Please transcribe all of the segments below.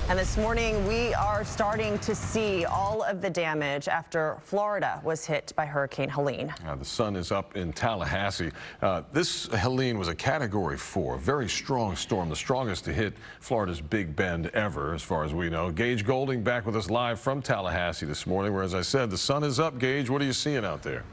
And this morning, we are starting to see all of the damage after Florida was hit by Hurricane Helene. The sun is up in Tallahassee. This Helene was a Category 4, very strong storm, the strongest to hit Florida's Big Bend ever, as far as we know. Gage Goulding back with us live from Tallahassee this morning, where, as I said, the sun is up. Gage, what are you seeing out there?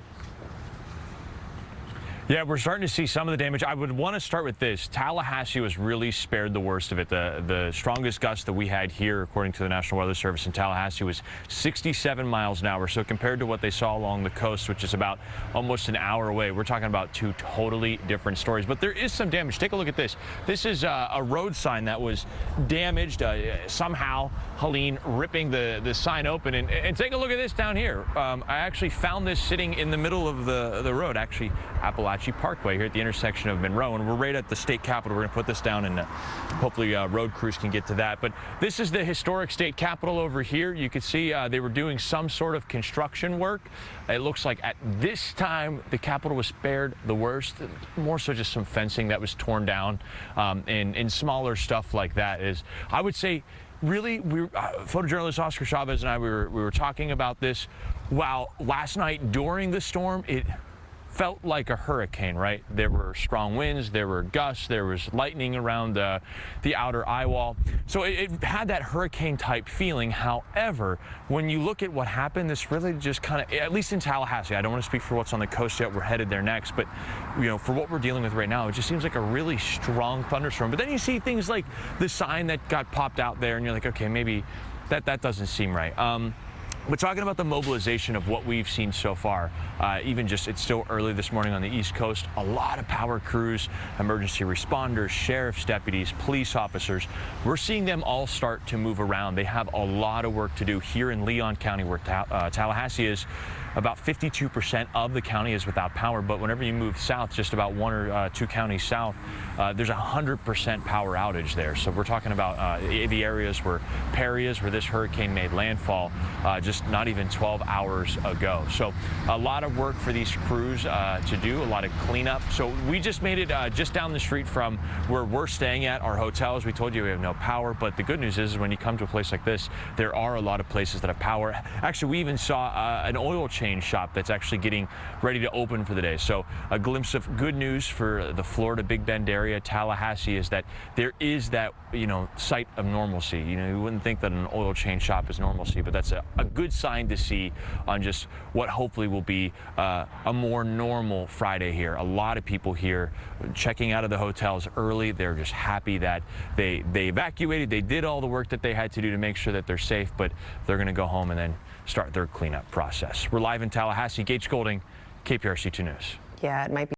Yeah, we're starting to see some of the damage. I would want to start with this. Tallahassee was really spared the worst of it. The strongest gust that we had here, according to the National Weather Service in Tallahassee, was 67 miles an hour. So compared to what they saw along the coast, which is about almost an hour away, we're talking about two totally different stories. But there is some damage. Take a look at this. This is a road sign that was damaged. Somehow, Helene ripping the sign open. And take a look at this down here. I actually found this sitting in the middle of the road, actually, Appalachia Parkway here at the intersection of Monroe, and we're right at the state capitol. We're going to put this down, and hopefully road crews can get to that. But this is the historic state capitol over here. You can see they were doing some sort of construction work. It looks like at this time the capitol was spared the worst. More so just some fencing that was torn down, and smaller stuff like that. Is, I would say, really, photojournalist Oscar Chavez and I, we were talking about this. Wow, last night during the storm, it felt like a hurricane, right? There were strong winds, there were gusts, there was lightning around the outer eye wall. So it had that hurricane type feeling. However, when you look at what happened, this really just kind of, at least in Tallahassee, I don't want to speak for what's on the coast yet, we're headed there next, but you know, for what we're dealing with right now, it just seems like a really strong thunderstorm. But then you see things like the sign that got popped out there, and you're like, okay, maybe that doesn't seem right. But talking about the mobilization of what we've seen so far, even just, it's still early this morning on the East Coast, a lot of power crews, emergency responders, sheriff's deputies, police officers, we're seeing them all start to move around. They have a lot of work to do here in Leon County, where Tallahassee is. About 52% of the county is without power, but whenever you move south, just about one or two counties south, there's 100% power outage there. So we're talking about the areas where Perry is, where this hurricane made landfall just not even 12 hours ago. So a lot of work for these crews to do, a lot of cleanup. So we just made it just down the street from where we're staying at, our hotels. We told you we have no power, but the good news is when you come to a place like this, there are a lot of places that have power. Actually, we even saw an oil change shop that's actually getting ready to open for the day. So a glimpse of good news for the Florida Big Bend area, Tallahassee, is that there is that, you know, sight of normalcy. You know, you wouldn't think that an oil change shop is normalcy, but that's a good sign to see on just what hopefully will be a more normal Friday here. A lot of people here checking out of the hotels early. They're just happy that they evacuated. They did all the work that they had to do to make sure that they're safe, but they're going to go home and then start their cleanup process. We're live in Tallahassee. Gage Goulding, KPRC-2 News. Yeah, it might be